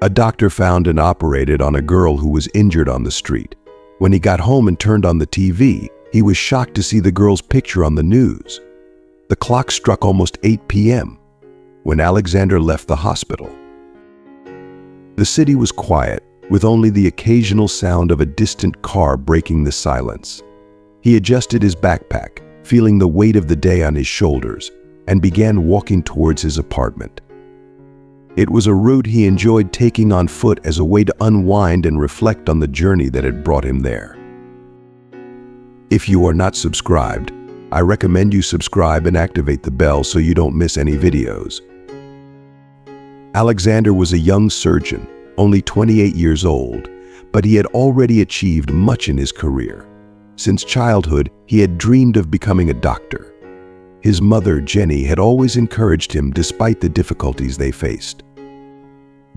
A doctor found and operated on a girl who was injured on the street. When he got home and turned on the TV, he was shocked to see the girl's picture on the news. The clock struck almost 8 p.m. when Alexander left the hospital. The city was quiet, with only the occasional sound of a distant car breaking the silence. He adjusted his backpack, feeling the weight of the day on his shoulders, and began walking towards his apartment. It was a route he enjoyed taking on foot as a way to unwind and reflect on the journey that had brought him there. If you are not subscribed, I recommend you subscribe and activate the bell so you don't miss any videos. Alexander was a young surgeon, only 28 years old, but he had already achieved much in his career. Since childhood, he had dreamed of becoming a doctor. His mother, Jenny, had always encouraged him despite the difficulties they faced.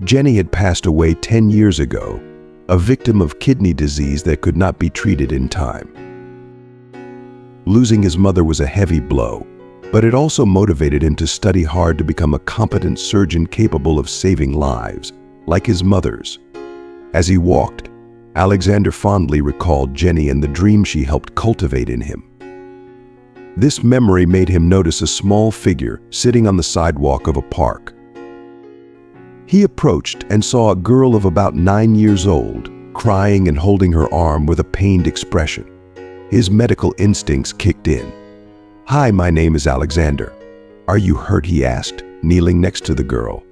Jenny had passed away 10 years ago, a victim of kidney disease that could not be treated in time. Losing his mother was a heavy blow, but it also motivated him to study hard to become a competent surgeon capable of saving lives, like his mother's. As he walked, Alexander fondly recalled Jenny and the dream she helped cultivate in him. This memory made him notice a small figure sitting on the sidewalk of a park. He approached and saw a girl of about 9 years old, crying and holding her arm with a pained expression. His medical instincts kicked in. "Hi, my name is Alexander. Are you hurt?" he asked, kneeling next to the girl.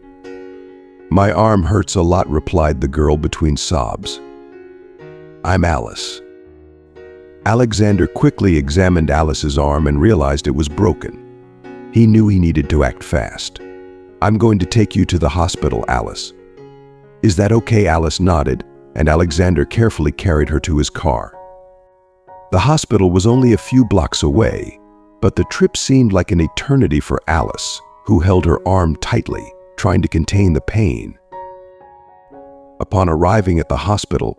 "My arm hurts a lot," replied the girl between sobs. "I'm Alice." Alexander quickly examined Alice's arm and realized it was broken. He knew he needed to act fast. "I'm going to take you to the hospital, Alice." "Is that okay?" Alice nodded, and Alexander carefully carried her to his car. The hospital was only a few blocks away, but the trip seemed like an eternity for Alice, who held her arm tightly, trying to contain the pain. Upon arriving at the hospital,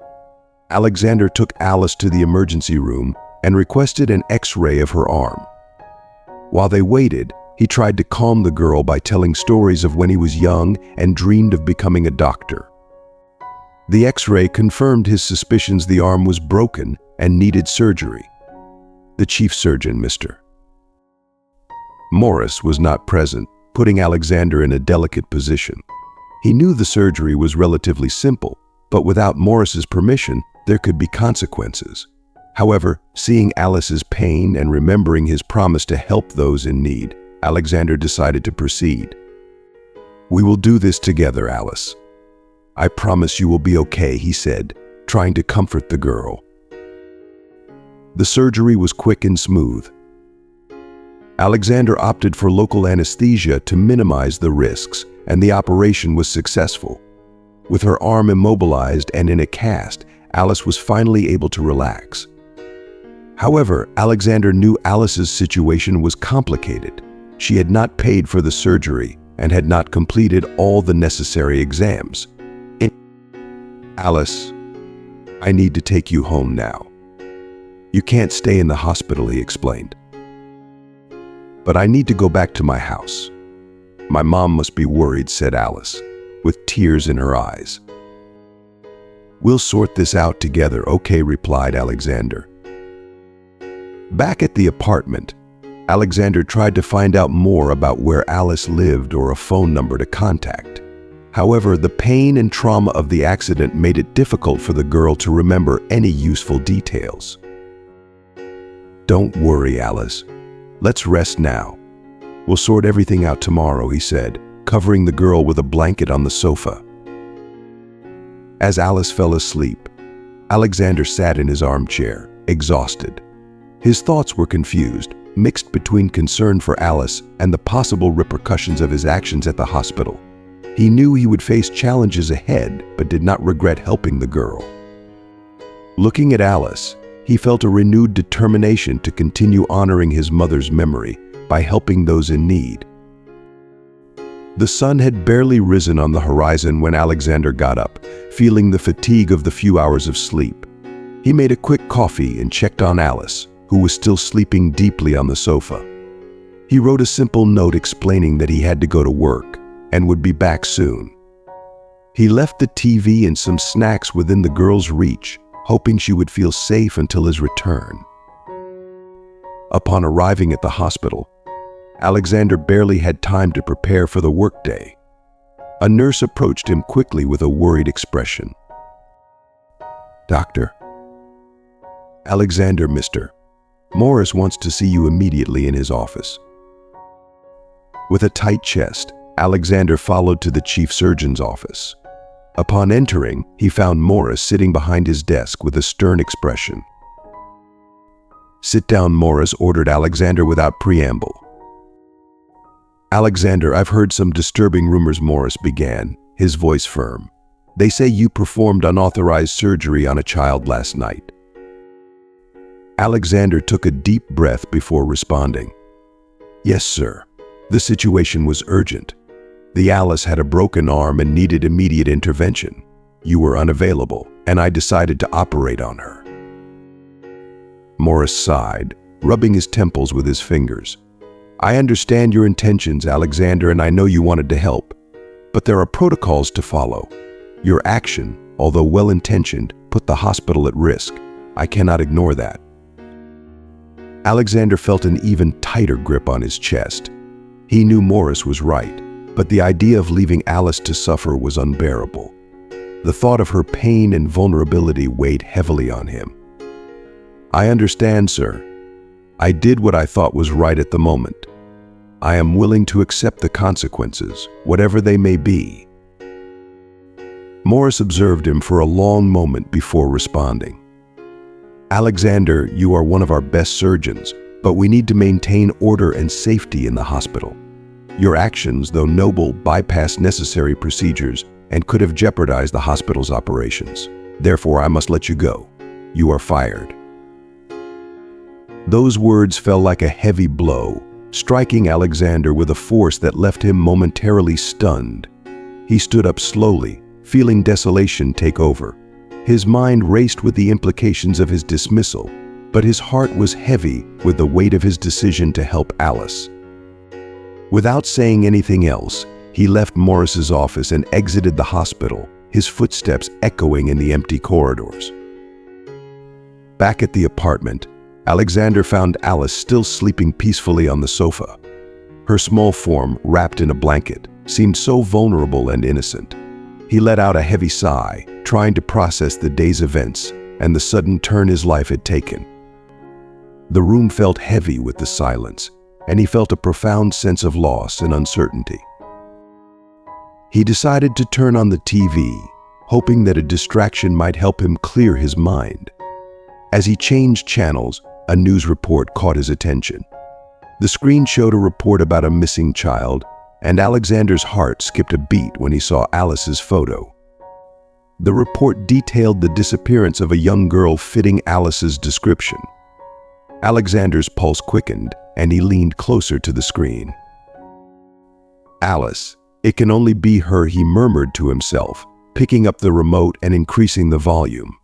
Alexander took Alice to the emergency room and requested an X-ray of her arm. While they waited, he tried to calm the girl by telling stories of when he was young and dreamed of becoming a doctor. The X-ray confirmed his suspicions the arm was broken and needed surgery. The chief surgeon, Mr. Morris, was not present, putting Alexander in a delicate position. He knew the surgery was relatively simple, but without Morris's permission, there could be consequences. However, seeing Alice's pain and remembering his promise to help those in need, Alexander decided to proceed. "We will do this together, Alice. I promise you will be okay," he said, trying to comfort the girl. The surgery was quick and smooth. Alexander opted for local anesthesia to minimize the risks, and the operation was successful. With her arm immobilized and in a cast, Alice was finally able to relax. However, Alexander knew Alice's situation was complicated. She had not paid for the surgery and had not completed all the necessary exams. "Alice, I need to take you home now. You can't stay in the hospital," he explained. "But I need to go back to my house. My mom must be worried," said Alice, with tears in her eyes. "We'll sort this out together, okay," replied Alexander. Back at the apartment, Alexander tried to find out more about where Alice lived or a phone number to contact. However, the pain and trauma of the accident made it difficult for the girl to remember any useful details. "Don't worry, Alice. Let's rest now. We'll sort everything out tomorrow," he said, covering the girl with a blanket on the sofa. As Alice fell asleep, Alexander sat in his armchair, exhausted. His thoughts were confused, mixed between concern for Alice and the possible repercussions of his actions at the hospital. He knew he would face challenges ahead, but did not regret helping the girl. Looking at Alice, he felt a renewed determination to continue honoring his mother's memory by helping those in need. The sun had barely risen on the horizon when Alexander got up, feeling the fatigue of the few hours of sleep. He made a quick coffee and checked on Alice, who was still sleeping deeply on the sofa. He wrote a simple note explaining that he had to go to work and would be back soon. He left the TV and some snacks within the girl's reach, hoping she would feel safe until his return. Upon arriving at the hospital, Alexander barely had time to prepare for the workday. A nurse approached him quickly with a worried expression. "Doctor." "Alexander, Mr. Morris wants to see you immediately in his office." With a tight chest, Alexander followed to the chief surgeon's office. Upon entering, he found Morris sitting behind his desk with a stern expression. "Sit down," Morris ordered Alexander without preamble. "Alexander, I've heard some disturbing rumors," Morris began, his voice firm. "They say you performed unauthorized surgery on a child last night." Alexander took a deep breath before responding. "Yes, sir. The situation was urgent. The Alice had a broken arm and needed immediate intervention. You were unavailable, and I decided to operate on her." Morris sighed, rubbing his temples with his fingers. "I understand your intentions, Alexander, and I know you wanted to help. But there are protocols to follow. Your action, although well-intentioned, put the hospital at risk. I cannot ignore that." Alexander felt an even tighter grip on his chest. He knew Morris was right, but the idea of leaving Alice to suffer was unbearable. The thought of her pain and vulnerability weighed heavily on him. "I understand, sir. I did what I thought was right at the moment. I am willing to accept the consequences, whatever they may be." Morris observed him for a long moment before responding. "Alexander, you are one of our best surgeons, but we need to maintain order and safety in the hospital. Your actions, though noble, bypassed necessary procedures and could have jeopardized the hospital's operations. Therefore, I must let you go. You are fired." Those words fell like a heavy blow, striking Alexander with a force that left him momentarily stunned. He stood up slowly, feeling desolation take over. His mind raced with the implications of his dismissal, but his heart was heavy with the weight of his decision to help Alice. Without saying anything else, he left Morris's office and exited the hospital, his footsteps echoing in the empty corridors. Back at the apartment, Alexander found Alice still sleeping peacefully on the sofa. Her small form, wrapped in a blanket, seemed so vulnerable and innocent. He let out a heavy sigh, trying to process the day's events and the sudden turn his life had taken. The room felt heavy with the silence, and he felt a profound sense of loss and uncertainty. He decided to turn on the TV, hoping that a distraction might help him clear his mind. As he changed channels, a news report caught his attention. The screen showed a report about a missing child, and Alexander's heart skipped a beat when he saw Alice's photo. The report detailed the disappearance of a young girl fitting Alice's description. Alexander's pulse quickened, and he leaned closer to the screen. "Alice, it can only be her," he murmured to himself, picking up the remote and increasing the volume.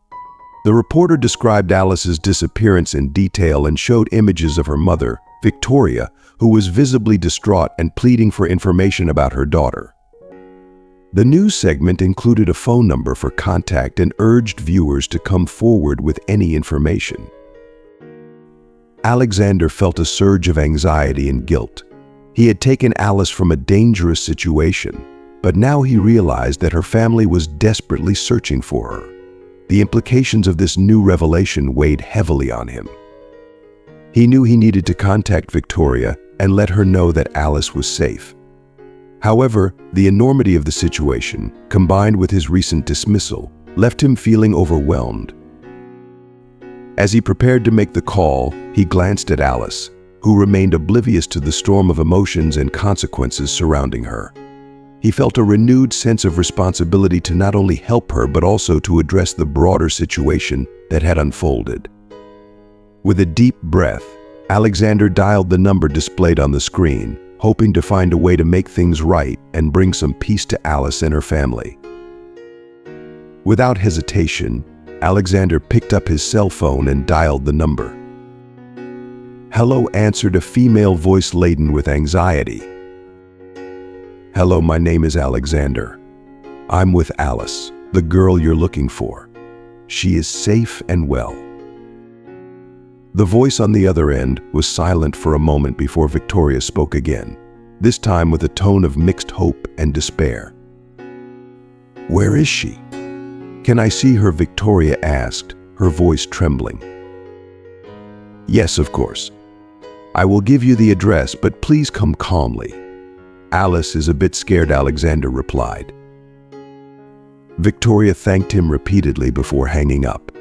The reporter described Alice's disappearance in detail and showed images of her mother, Victoria, who was visibly distraught and pleading for information about her daughter. The news segment included a phone number for contact and urged viewers to come forward with any information. Alexander felt a surge of anxiety and guilt. He had taken Alice from a dangerous situation, but now he realized that her family was desperately searching for her. The implications of this new revelation weighed heavily on him. He knew he needed to contact Victoria and let her know that Alice was safe. However, the enormity of the situation, combined with his recent dismissal, left him feeling overwhelmed. As he prepared to make the call, he glanced at Alice, who remained oblivious to the storm of emotions and consequences surrounding her. He felt a renewed sense of responsibility to not only help her but also to address the broader situation that had unfolded. With a deep breath, Alexander dialed the number displayed on the screen, hoping to find a way to make things right and bring some peace to Alice and her family. Without hesitation, Alexander picked up his cell phone and dialed the number. "Hello," answered a female voice laden with anxiety. "Hello, my name is Alexander. I'm with Alice, the girl you're looking for. She is safe and well." The voice on the other end was silent for a moment before Victoria spoke again, this time with a tone of mixed hope and despair. "Where is she? Can I see her?" Victoria asked, her voice trembling. "Yes, of course. I will give you the address, but please come calmly. Alice is a bit scared," Alexander replied. Victoria thanked him repeatedly before hanging up.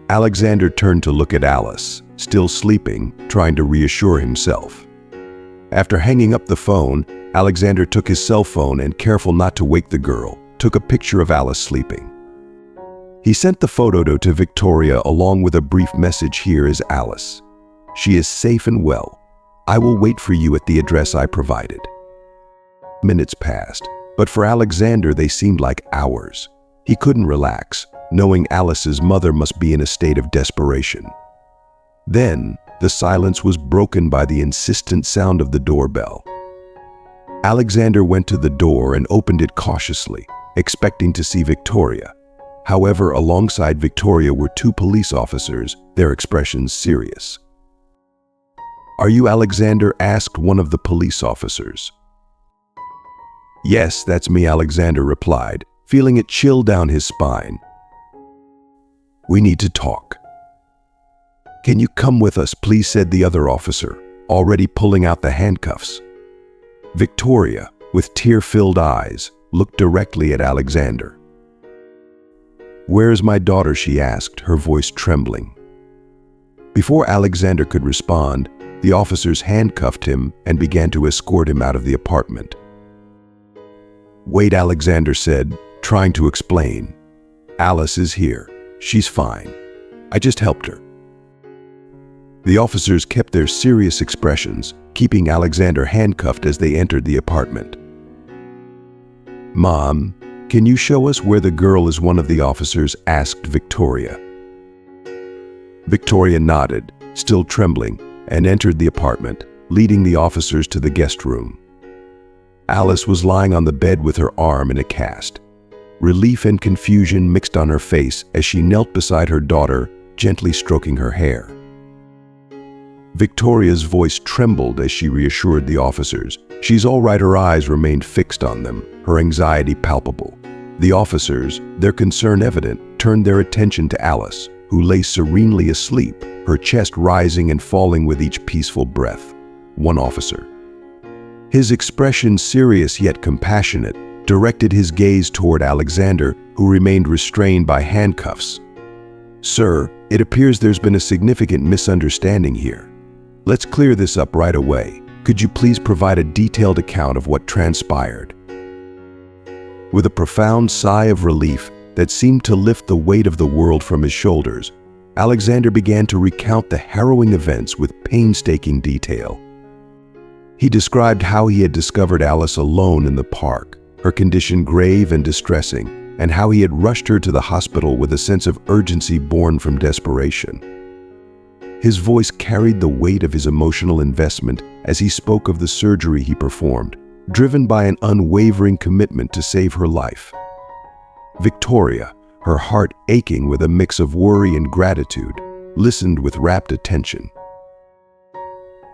Alexander turned to look at Alice, still sleeping, trying to reassure himself. After hanging up the phone, Alexander took his cell phone and, careful not to wake the girl, took a picture of Alice sleeping. He sent the photo to Victoria along with a brief message. "Here is Alice. She is safe and well. I will wait for you at the address I provided." Minutes passed, but for Alexander they seemed like hours. He couldn't relax, knowing Alice's mother must be in a state of desperation. Then, the silence was broken by the insistent sound of the doorbell. Alexander went to the door and opened it cautiously, expecting to see Victoria. However, alongside Victoria were two police officers, their expressions serious. "Are you Alexander?" asked one of the police officers. "Yes, that's me," Alexander replied, feeling it chill down his spine. "We need to talk." "Can you come with us, please?" said the other officer, already pulling out the handcuffs. Victoria, with tear-filled eyes, looked directly at Alexander. "Where is my daughter?" she asked, her voice trembling. Before Alexander could respond, the officers handcuffed him and began to escort him out of the apartment. "Wait," Alexander said, trying to explain. "Alice is here. She's fine. I just helped her." The officers kept their serious expressions, keeping Alexander handcuffed as they entered the apartment. "Mom, can you show us where the girl is?" one of the officers asked Victoria. Victoria nodded, still trembling, and entered the apartment, leading the officers to the guest room. Alice was lying on the bed with her arm in a cast. Relief and confusion mixed on her face as she knelt beside her daughter, gently stroking her hair. Victoria's voice trembled as she reassured the officers. "She's all right." Her eyes remained fixed on them, her anxiety palpable. The officers, their concern evident, turned their attention to Alice, who lay serenely asleep, her chest rising and falling with each peaceful breath. One officer, his expression serious yet compassionate, directed his gaze toward Alexander, who remained restrained by handcuffs. "Sir, it appears there's been a significant misunderstanding here. Let's clear this up right away. Could you please provide a detailed account of what transpired?" With a profound sigh of relief that seemed to lift the weight of the world from his shoulders, Alexander began to recount the harrowing events with painstaking detail. He described how he had discovered Alice alone in the park, her condition grave and distressing, and how he had rushed her to the hospital with a sense of urgency born from desperation. His voice carried the weight of his emotional investment as he spoke of the surgery he performed, driven by an unwavering commitment to save her life. Victoria, her heart aching with a mix of worry and gratitude, listened with rapt attention.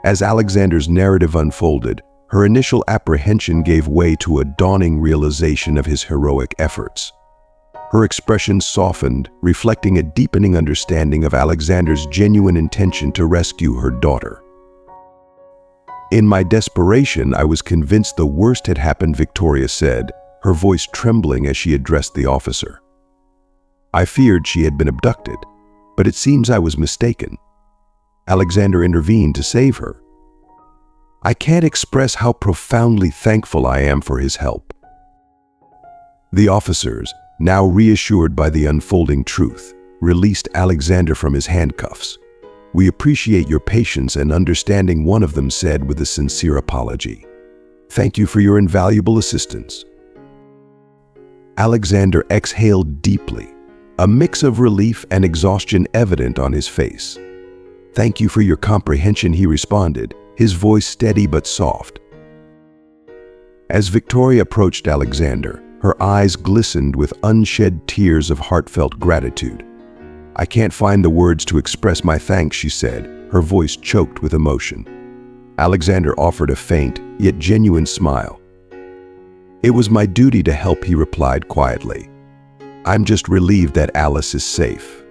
As Alexander's narrative unfolded, her initial apprehension gave way to a dawning realization of his heroic efforts. Her expression softened, reflecting a deepening understanding of Alexander's genuine intention to rescue her daughter. "In my desperation, I was convinced the worst had happened," Victoria said, her voice trembling as she addressed the officer. "I feared she had been abducted, but it seems I was mistaken. Alexander intervened to save her. I can't express how profoundly thankful I am for his help." The officers, now reassured by the unfolding truth, released Alexander from his handcuffs. "We appreciate your patience and understanding," one of them said with a sincere apology. "Thank you for your invaluable assistance." Alexander exhaled deeply, a mix of relief and exhaustion evident on his face. "Thank you for your comprehension," he responded, his voice steady but soft. As Victoria approached Alexander, Her eyes glistened with unshed tears of heartfelt gratitude. "I can't find the words to express my thanks," she said, her voice choked with emotion. Alexander offered a faint, yet genuine smile. "It was my duty to help," he replied quietly. "I'm just relieved that Alice is safe."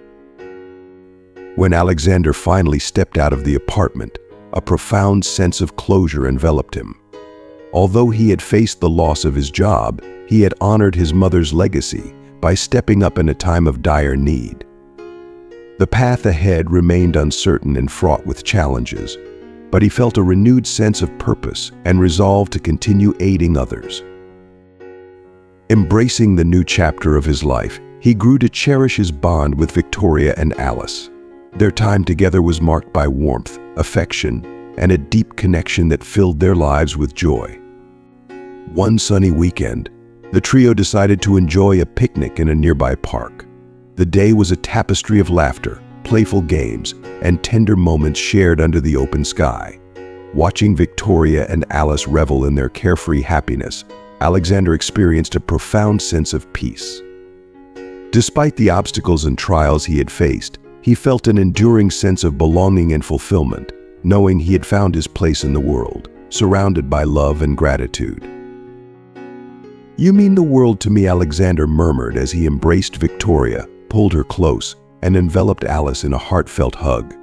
When Alexander finally stepped out of the apartment, a profound sense of closure enveloped him. Although he had faced the loss of his job, he had honored his mother's legacy by stepping up in a time of dire need. The path ahead remained uncertain and fraught with challenges, but he felt a renewed sense of purpose and resolve to continue aiding others. Embracing the new chapter of his life, he grew to cherish his bond with Victoria and Alice. Their time together was marked by warmth, affection, and a deep connection that filled their lives with joy. One sunny weekend, the trio decided to enjoy a picnic in a nearby park. The day was a tapestry of laughter, playful games, and tender moments shared under the open sky. Watching Victoria and Alice revel in their carefree happiness, Alexander experienced a profound sense of peace. Despite the obstacles and trials he had faced, he felt an enduring sense of belonging and fulfillment, knowing he had found his place in the world, surrounded by love and gratitude. "You mean the world to me," Alexander murmured as he embraced Victoria, pulled her close, and enveloped Alice in a heartfelt hug.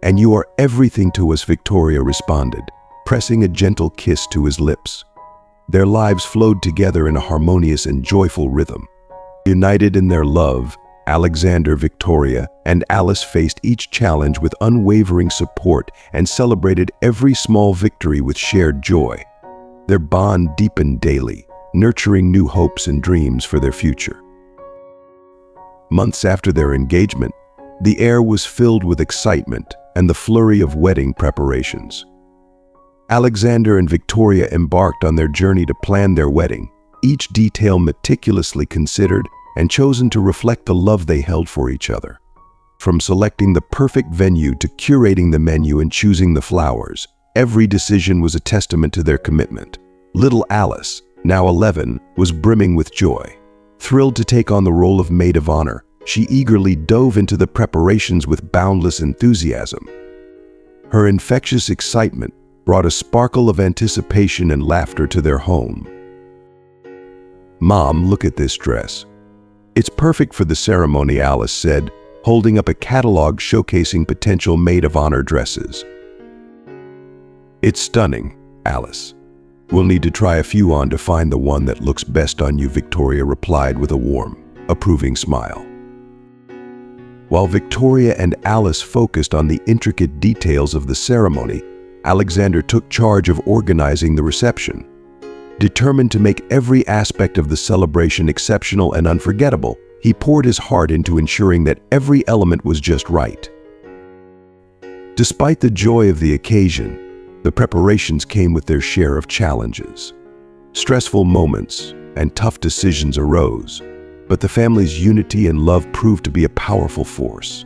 "And you are everything to us," Victoria responded, pressing a gentle kiss to his lips. Their lives flowed together in a harmonious and joyful rhythm. United in their love, Alexander, Victoria, and Alice faced each challenge with unwavering support and celebrated every small victory with shared joy. Their bond deepened daily, nurturing new hopes and dreams for their future. Months after their engagement, the air was filled with excitement and the flurry of wedding preparations. Alexander and Victoria embarked on their journey to plan their wedding, each detail meticulously considered and chosen to reflect the love they held for each other. From selecting the perfect venue to curating the menu and choosing the flowers, every decision was a testament to their commitment. Little Alice, now 11, was brimming with joy. Thrilled to take on the role of maid of honor, she eagerly dove into the preparations with boundless enthusiasm. Her infectious excitement brought a sparkle of anticipation and laughter to their home. "Mom, look at this dress. It's perfect for the ceremony," Alice said, holding up a catalog showcasing potential maid of honor dresses. "It's stunning, Alice. We'll need to try a few on to find the one that looks best on you," Victoria replied with a warm, approving smile. While Victoria and Alice focused on the intricate details of the ceremony, Alexander took charge of organizing the reception. Determined to make every aspect of the celebration exceptional and unforgettable, he poured his heart into ensuring that every element was just right. Despite the joy of the occasion, the preparations came with their share of challenges. Stressful moments and tough decisions arose, but the family's unity and love proved to be a powerful force.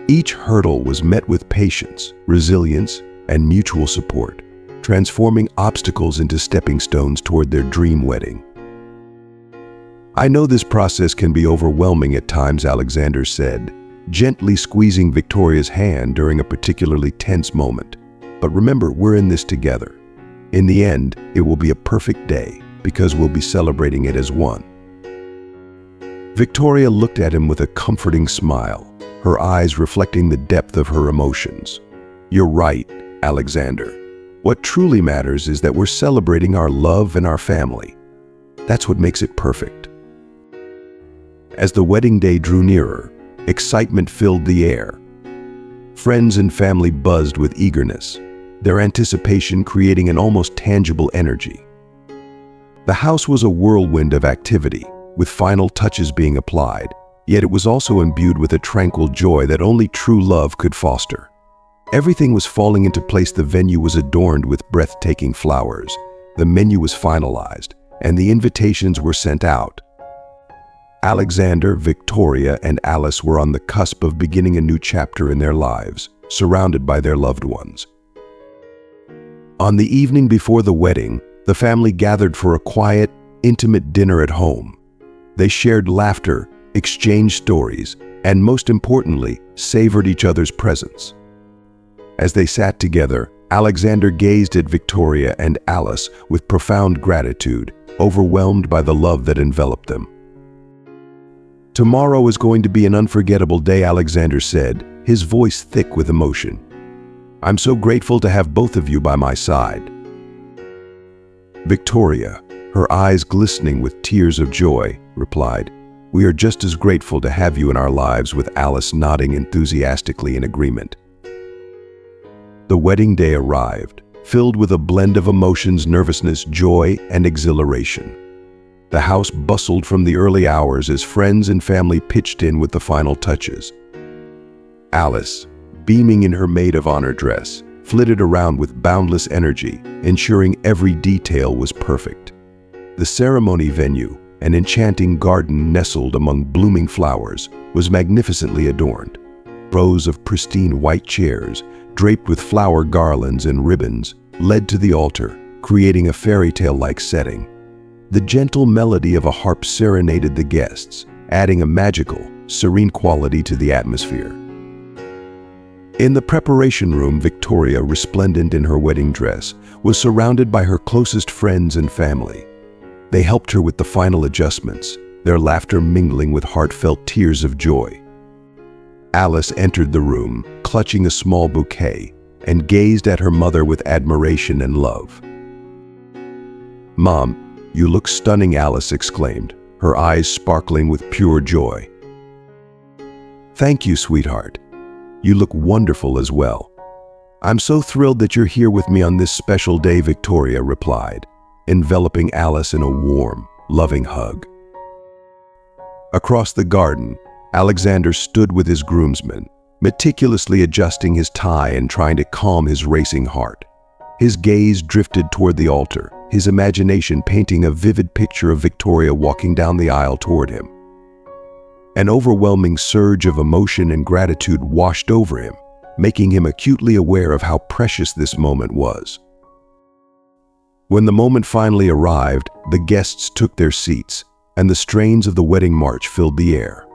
Each hurdle was met with patience, resilience, and mutual support, transforming obstacles into stepping stones toward their dream wedding. "I know this process can be overwhelming at times," Alexander said, gently squeezing Victoria's hand during a particularly tense moment. "But remember, we're in this together. In the end, it will be a perfect day because we'll be celebrating it as one." Victoria looked at him with a comforting smile, her eyes reflecting the depth of her emotions. "You're right, Alexander. What truly matters is that we're celebrating our love and our family. That's what makes it perfect." As the wedding day drew nearer, excitement filled the air. Friends and family buzzed with eagerness, their anticipation creating an almost tangible energy. The house was a whirlwind of activity, with final touches being applied, yet it was also imbued with a tranquil joy that only true love could foster. Everything was falling into place. The venue was adorned with breathtaking flowers, the menu was finalized, and the invitations were sent out. Alexander, Victoria, and Alice were on the cusp of beginning a new chapter in their lives, surrounded by their loved ones. On the evening before the wedding, The family gathered for a quiet, intimate dinner at home. They shared laughter, exchanged stories, and most importantly, savored each other's presence. As they sat together, Alexander gazed at Victoria and Alice with profound gratitude, overwhelmed by the love that enveloped them. "Tomorrow is going to be an unforgettable day," Alexander said, his voice thick with emotion. "I'm so grateful to have both of you by my side." Victoria, her eyes glistening with tears of joy, replied, "We are just as grateful to have you in our lives," with Alice nodding enthusiastically in agreement. The wedding day arrived, filled with a blend of emotions, nervousness, joy, and exhilaration. The house bustled from the early hours as friends and family pitched in with the final touches. Alice, beaming in her maid of honor dress, flitted around with boundless energy, ensuring every detail was perfect. The ceremony venue, an enchanting garden nestled among blooming flowers, was magnificently adorned. Rows of pristine white chairs, draped with flower garlands and ribbons, led to the altar, creating a fairy tale-like setting. The gentle melody of a harp serenaded the guests, adding a magical, serene quality to the atmosphere. In the preparation room, Victoria, resplendent in her wedding dress, was surrounded by her closest friends and family. They helped her with the final adjustments, their laughter mingling with heartfelt tears of joy. Alice entered the room, clutching a small bouquet, and gazed at her mother with admiration and love. "Mom, you look stunning," Alice exclaimed, her eyes sparkling with pure joy. "Thank you, sweetheart. You look wonderful as well. I'm so thrilled that you're here with me on this special day," Victoria replied, enveloping Alice in a warm, loving hug. Across the garden, Alexander stood with his groomsmen, meticulously adjusting his tie and trying to calm his racing heart. His gaze drifted toward the altar, his imagination painting a vivid picture of Victoria walking down the aisle toward him. An overwhelming surge of emotion and gratitude washed over him, making him acutely aware of how precious this moment was. When the moment finally arrived, the guests took their seats, and the strains of the wedding march filled the air.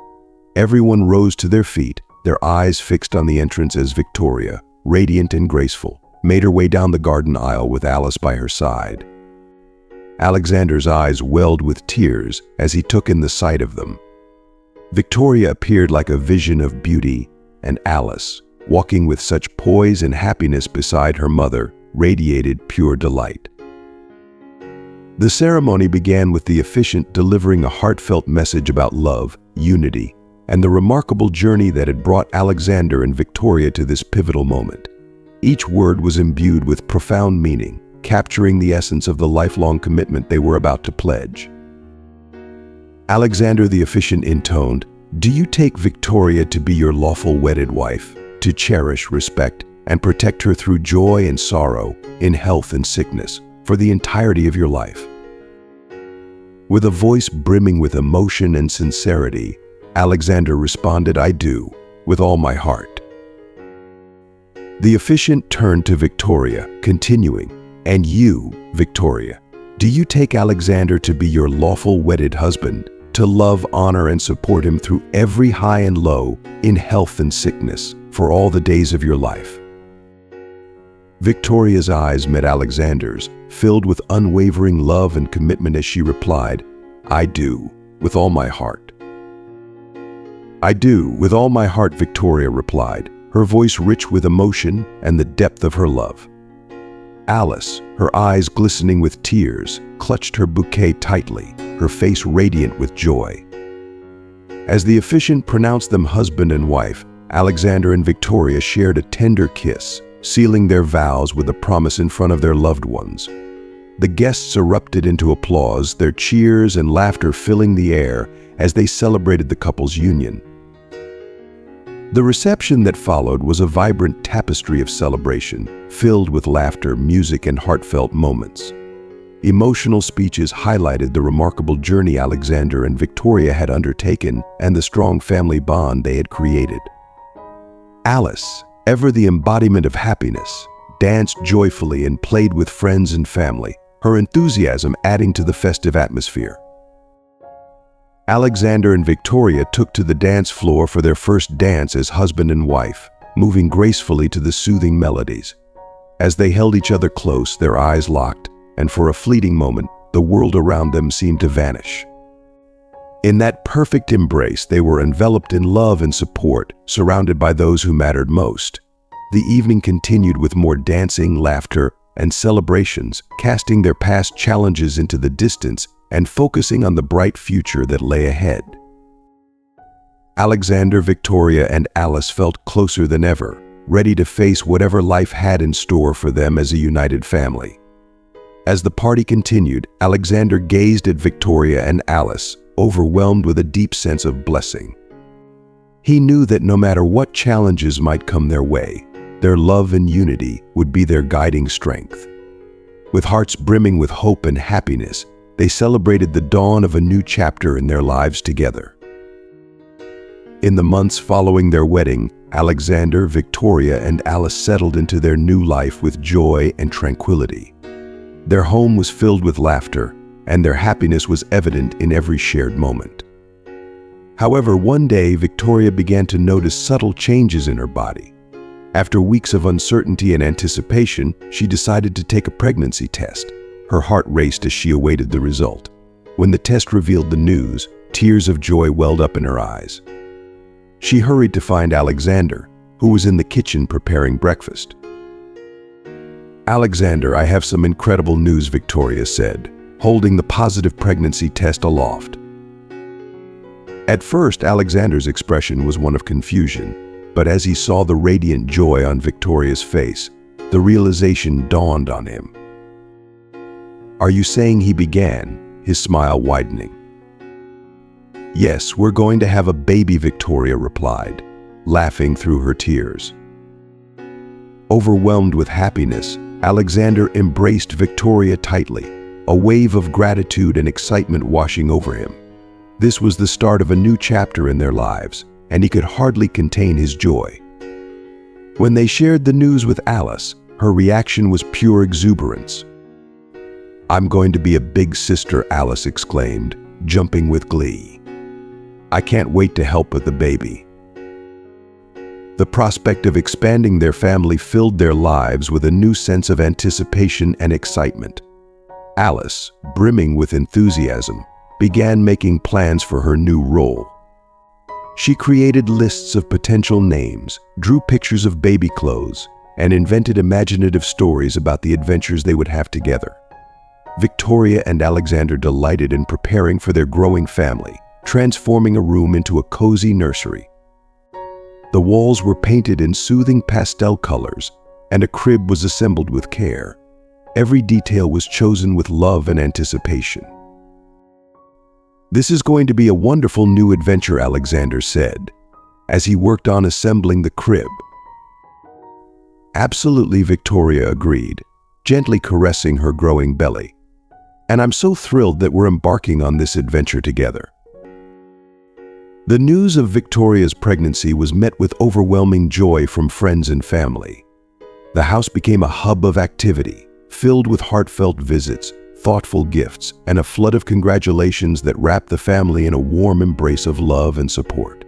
Everyone rose to their feet, their eyes fixed on the entrance as Victoria, radiant and graceful, made her way down the garden aisle with Alice by her side. Alexander's eyes welled with tears as he took in the sight of them. Victoria appeared like a vision of beauty, and Alice, walking with such poise and happiness beside her mother, radiated pure delight. The ceremony began with the officiant delivering a heartfelt message about love, unity, and the remarkable journey that had brought Alexander and Victoria to this pivotal moment. Each word was imbued with profound meaning, capturing the essence of the lifelong commitment they were about to pledge. Alexander the officiant intoned, "Do you take Victoria to be your lawful wedded wife, to cherish, respect, and protect her through joy and sorrow, in health and sickness, for the entirety of your life?" With a voice brimming with emotion and sincerity, Alexander responded, "I do, with all my heart." The officiant turned to Victoria, continuing, "And you, Victoria, do you take Alexander to be your lawful wedded husband, to love, honor, and support him through every high and low, in health and sickness, for all the days of your life?" Victoria's eyes met Alexander's, filled with unwavering love and commitment as she replied, "I do, with all my heart." "I do, with all my heart," Victoria replied, her voice rich with emotion and the depth of her love. Alice, her eyes glistening with tears, clutched her bouquet tightly, her face radiant with joy. As the officiant pronounced them husband and wife, Alexander and Victoria shared a tender kiss, sealing their vows with a promise in front of their loved ones. The guests erupted into applause, their cheers and laughter filling the air as they celebrated the couple's union. The reception that followed was a vibrant tapestry of celebration, filled with laughter, music, and heartfelt moments. Emotional speeches highlighted the remarkable journey Alexander and Victoria had undertaken and the strong family bond they had created. Alice, ever the embodiment of happiness, danced joyfully and played with friends and family, her enthusiasm adding to the festive atmosphere. Alexander and Victoria took to the dance floor for their first dance as husband and wife, moving gracefully to the soothing melodies. As they held each other close, their eyes locked, and for a fleeting moment, the world around them seemed to vanish. In that perfect embrace, they were enveloped in love and support, surrounded by those who mattered most. The evening continued with more dancing, laughter, and celebrations, casting their past challenges into the distance and focusing on the bright future that lay ahead. Alexander, Victoria, and Alice felt closer than ever, ready to face whatever life had in store for them as a united family. As the party continued, Alexander gazed at Victoria and Alice, overwhelmed with a deep sense of blessing. He knew that no matter what challenges might come their way, their love and unity would be their guiding strength. With hearts brimming with hope and happiness, they celebrated the dawn of a new chapter in their lives together. In the months following their wedding, Alexander, Victoria, and Alice settled into their new life with joy and tranquility. Their home was filled with laughter, and their happiness was evident in every shared moment. However, one day, Victoria began to notice subtle changes in her body. After weeks of uncertainty and anticipation, she decided to take a pregnancy test. Her heart raced as she awaited the result. When the test revealed the news, tears of joy welled up in her eyes. She hurried to find Alexander, who was in the kitchen preparing breakfast. "Alexander, I have some incredible news," Victoria said, holding the positive pregnancy test aloft. At first, Alexander's expression was one of confusion, but as he saw the radiant joy on Victoria's face, the realization dawned on him. "Are you saying he began?" his smile widening. "Yes, we're going to have a baby," Victoria replied, laughing through her tears. Overwhelmed with happiness, Alexander embraced Victoria tightly, a wave of gratitude and excitement washing over him. This was the start of a new chapter in their lives, and he could hardly contain his joy. When they shared the news with Alice, her reaction was pure exuberance. "I'm going to be a big sister," Alice exclaimed, jumping with glee. "I can't wait to help with the baby." The prospect of expanding their family filled their lives with a new sense of anticipation and excitement. Alice, brimming with enthusiasm, began making plans for her new role. She created lists of potential names, drew pictures of baby clothes, and invented imaginative stories about the adventures they would have together. Victoria and Alexander delighted in preparing for their growing family, transforming a room into a cozy nursery. The walls were painted in soothing pastel colors, and a crib was assembled with care. Every detail was chosen with love and anticipation. "This is going to be a wonderful new adventure," Alexander said, as he worked on assembling the crib. "Absolutely," Victoria agreed, gently caressing her growing belly. "And I'm so thrilled that we're embarking on this adventure together." The news of Victoria's pregnancy was met with overwhelming joy from friends and family. The house became a hub of activity, filled with heartfelt visits, thoughtful gifts, and a flood of congratulations that wrapped the family in a warm embrace of love and support.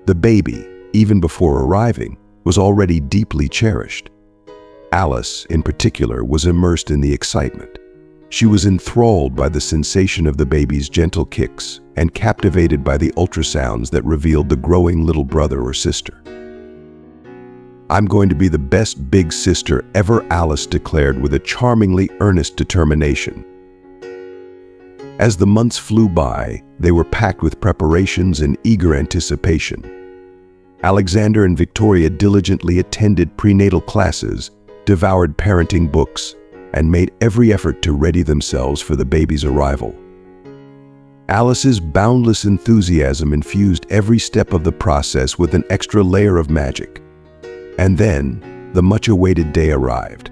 The baby, even before arriving, was already deeply cherished. Alice, in particular, was immersed in the excitement. She was enthralled by the sensation of the baby's gentle kicks and captivated by the ultrasounds that revealed the growing little brother or sister. "I'm going to be the best big sister ever," Alice declared with a charmingly earnest determination. As the months flew by, they were packed with preparations and eager anticipation. Alexander and Victoria diligently attended prenatal classes, devoured parenting books, and made every effort to ready themselves for the baby's arrival. Alice's boundless enthusiasm infused every step of the process with an extra layer of magic. And then, the much-awaited day arrived.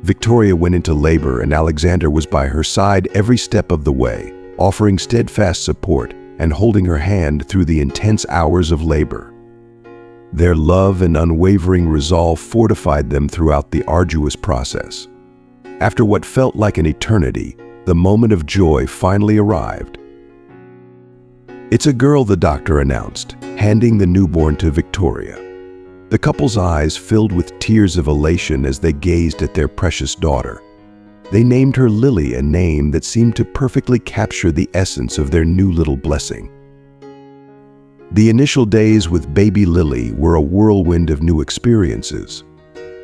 Victoria went into labor, and Alexander was by her side every step of the way, offering steadfast support and holding her hand through the intense hours of labor. Their love and unwavering resolve fortified them throughout the arduous process. After what felt like an eternity, the moment of joy finally arrived. "It's a girl," the doctor announced, handing the newborn to Victoria. The couple's eyes filled with tears of elation as they gazed at their precious daughter. They named her Lily, a name that seemed to perfectly capture the essence of their new little blessing. The initial days with baby Lily were a whirlwind of new experiences.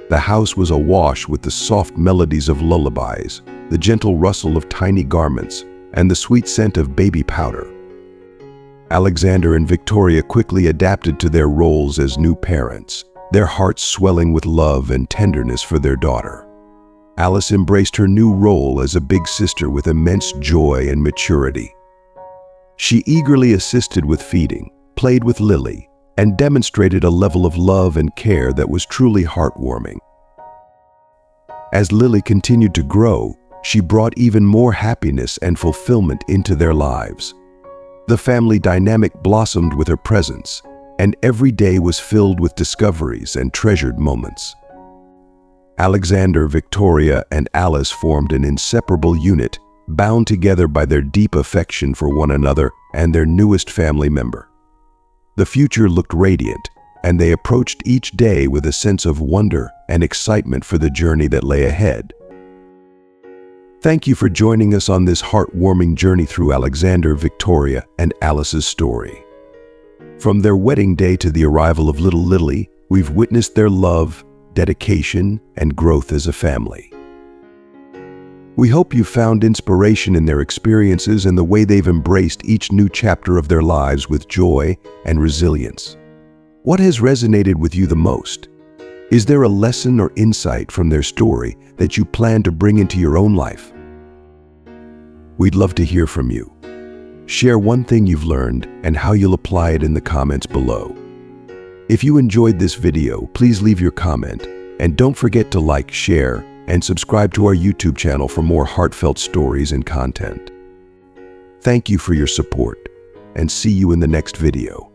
The house was awash with the soft melodies of lullabies, the gentle rustle of tiny garments, and the sweet scent of baby powder. Alexander and Victoria quickly adapted to their roles as new parents, their hearts swelling with love and tenderness for their daughter. Alice embraced her new role as a big sister with immense joy and maturity. She eagerly assisted with feeding, played with Lily, and demonstrated a level of love and care that was truly heartwarming. As Lily continued to grow, she brought even more happiness and fulfillment into their lives. The family dynamic blossomed with her presence, and every day was filled with discoveries and treasured moments. Alexander, Victoria, and Alice formed an inseparable unit, bound together by their deep affection for one another and their newest family member. The future looked radiant, and they approached each day with a sense of wonder and excitement for the journey that lay ahead. Thank you for joining us on this heartwarming journey through Alexander, Victoria, and Alice's story. From their wedding day to the arrival of little Lily, we've witnessed their love, dedication, and growth as a family. We hope you found inspiration in their experiences and the way they've embraced each new chapter of their lives with joy and resilience. What has resonated with you the most? Is there a lesson or insight from their story that you plan to bring into your own life? We'd love to hear from you. Share one thing you've learned and how you'll apply it in the comments below. If you enjoyed this video, please leave your comment, and don't forget to like, share, and subscribe to our YouTube channel for more heartfelt stories and content. Thank you for your support, and see you in the next video.